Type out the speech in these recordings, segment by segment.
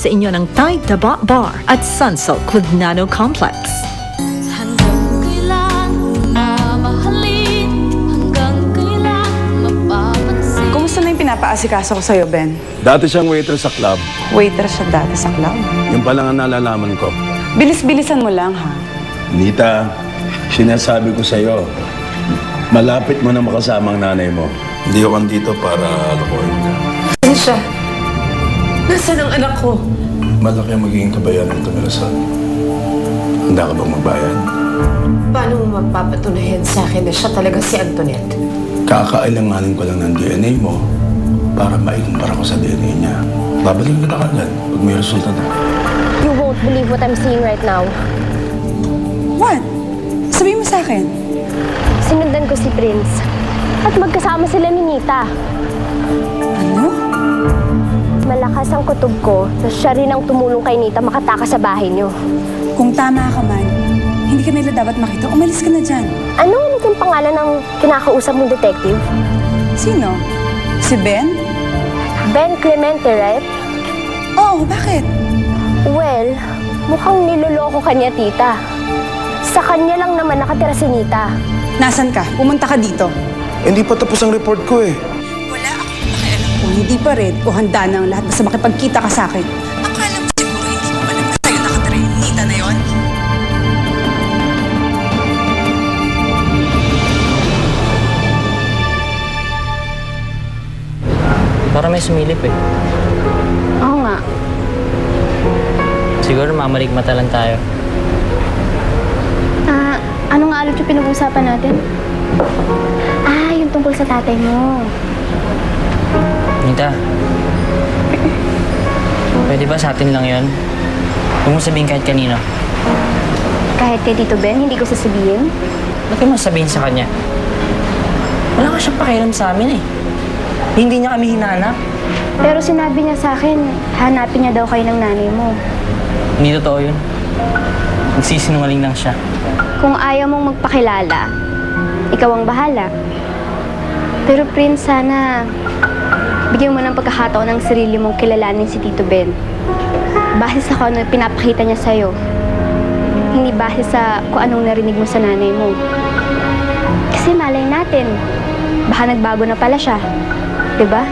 sa inyo ng Thai Taba Bar at Sunsilk with Nano Complex. Hanggang kailan mamahalin, hanggang kailan mapapansin. Kumusta na yung pinapaasikaso ko sa'yo, Ben? Dati siyang waiter sa club. Waiter siya dati sa club. Yung pa lang ang nalalaman ko. Bilis-bilisan mo lang, ha? Nita, sinasabi ko sa'yo, malapit mo na makasama ang nanay mo. Hindi ako dito para lokohin ka. Ano siya? Nasaan ang anak ko? Malaki ang magiging kabayan ng Tumirasan. Handa ka bang magbayad? Paano mo magpapatunayan sa akin na siya talaga si Antoinette? Kakailanganin ko lang ng DNA mo para maikumpara ko sa DNA niya. Babalik kita kagad pag may resulta na. You won't believe what I'm seeing right now. What? Sabihin mo sa akin. Sinundan ko si Prince. At magkasama sila ni Nita. Ano? Malakas ang kutob ko na siya rin ang tumulong kay Nita makatakas sa bahay niyo. Kung tama ka man, hindi ka nila dapat makita. Umalis ka na dyan. Ano ulit yung pangalan ng kinakausap mong detective? Sino? Si Ben? Ben Clemente, right? Oo, bakit? Well, mukhang niloloko kanya, tita. Sa kanya lang naman nakatira si Nita. Nasaan ka? Pumunta ka dito. Hindi pa tapos ang report ko eh. Wala akong pakialam kung hindi pa rin o handa na ang lahat basta makipagkita ka sa akin. Akala mo siguro hindi ko alam na sa'yo nakatira yung Nita na yon? Para may sumilip eh. Oo nga. Siguro mamalikmata lang tayo. Ano nga ulit yung pinag-uusapan natin? Yung tungkol sa tatay mo. Nita, pwede ba sa atin lang yon? Huwag mo sabihin kahit kanino. Kahit kay Tito Ben, hindi ko sasabihin. Bakit mo sabihin sa kanya? Wala ka siyang pakialam sa amin eh. Hindi niya kami hinanap. Pero sinabi niya sa akin, hanapin niya daw kayo ng nanay mo. Hindi totoo yun. Nagsisinungaling lang siya. Kung ayaw mong magpakilala, ikaw ang bahala. Pero Prince, sana bigyan mo ng pagkakataon ng sarili mong kilalanin si Tito Ben. Base sa kung ano pinapakita niya sa'yo. Hindi base sa kung anong narinig mo sa nanay mo. Kasi malay natin, baka nagbago na pala siya. Diba?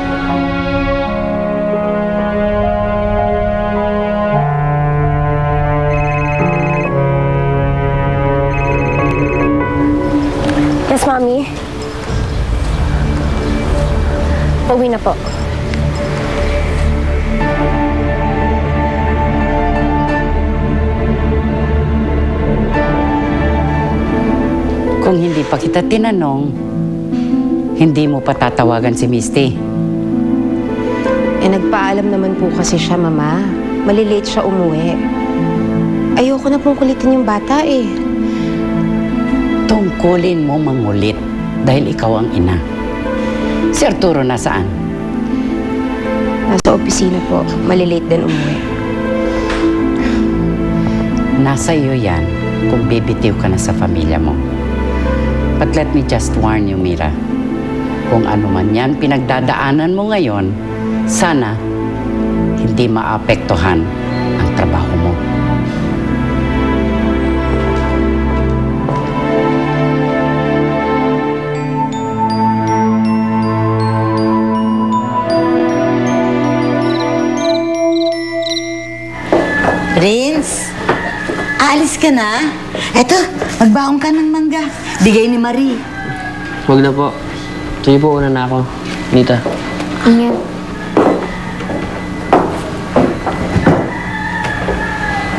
Yes, Mommy. Pauwi na po. Kung hindi pa kita tinanong, hindi mo pa tatawagan si Misty. Nagpaalam naman po kasi siya, Mama. Malilate siya umuwi. Ayoko na pong kulitin yung bata eh. Tungkulin mo mangulit dahil ikaw ang ina. Si Arturo nasaan? Nasa opisina po. Malilate din umuwi. Nasa iyo yan kung bibitiw ka na sa pamilya mo. But let me just warn you, Mira. Kung ano man yan pinagdadaanan mo ngayon, sana hindi maapektuhan ang trabaho mo. Prince, aalis ka na? Eto, magbaong ka ng mangga. Bigay ni Marie. Huwag na po. Sige po, una na ako. Nita. Ingat.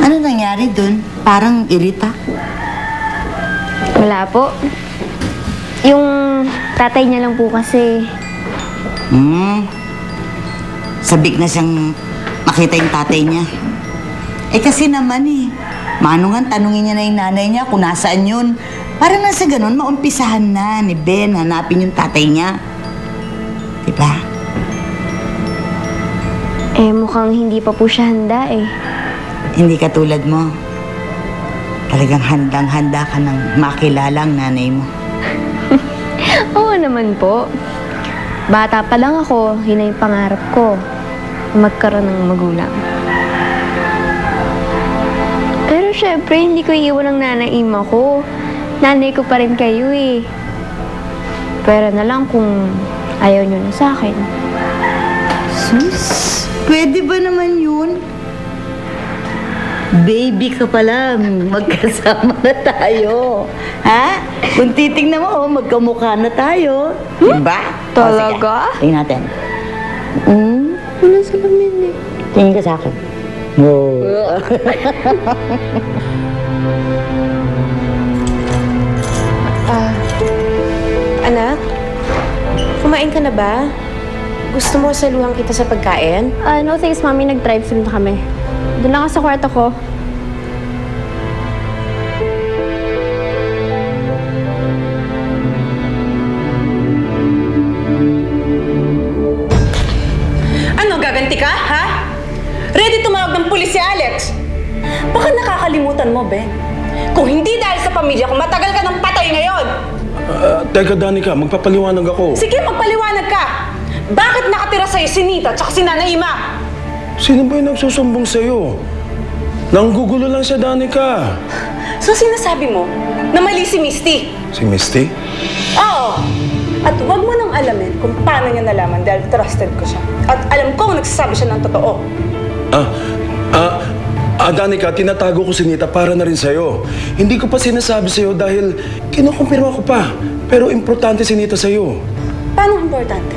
Ano nangyari dun? Parang irita. Wala po. Yung tatay niya lang po kasi. Sabik na siyang makita yung tatay niya. Eh kasi naman manungan tanungin niya na yung nanay niya kung nasaan yun. Para na sa ganun, maumpisahan na ni Ben hanapin yung tatay niya. Diba? Mukhang hindi pa po siya handa eh. Hindi katulad mo. Talagang handang-handa ka ng makilala ang nanay mo. Oo naman po. Bata pa lang ako, yun na yung pangarap ko. Magkaroon ng magulang. syempre, hindi ko iiwan ang nanay Ima ko. Nanay ko pa rin kayo eh. Pero na lang kung ayaw nyo na sa akin. Sus, pwede ba naman yun? Baby ka pa lang, magkasama na tayo. Ha? Kung titignan mo, magkamukha na tayo. Diba? Talaga? O, sige. Tingnan natin. Wala salamin eh. Tingin ka sa akin. Anak, kumain ka na ba? Gusto mo saluhan kita sa pagkain? No thanks, Mami. Nag-drive-thru na kami. Doon lang ako sa kwarto ko. Ano, gaganti ka, ha? Ready tumawag ng pulis si Alex? Baka nakakalimutan mo, Be. Kung hindi dahil sa pamilya ko, matagal ka ng patay ngayon. Teka, Danica, magpapaliwanag ako. Sige, magpaliwanag ka. Bakit nakatira sa'yo si Nita at si Nanay Ima? Sino ba yung nagsusumbong sa'yo? Nanggugulo lang siya, Danica. So sinasabi mo na mali si Misty? Si Misty? Oo. At huwag mo nang alamin kung paano niya nalaman dahil trusted ko siya. At alam ko nagsasabi siya ng totoo. Danica, tinatago ko si Nita para na rin sa'yo. Hindi ko pa sinasabi sa'yo dahil kinukumpirma ko pa. Pero importante si Nita sa'yo. Paano importante?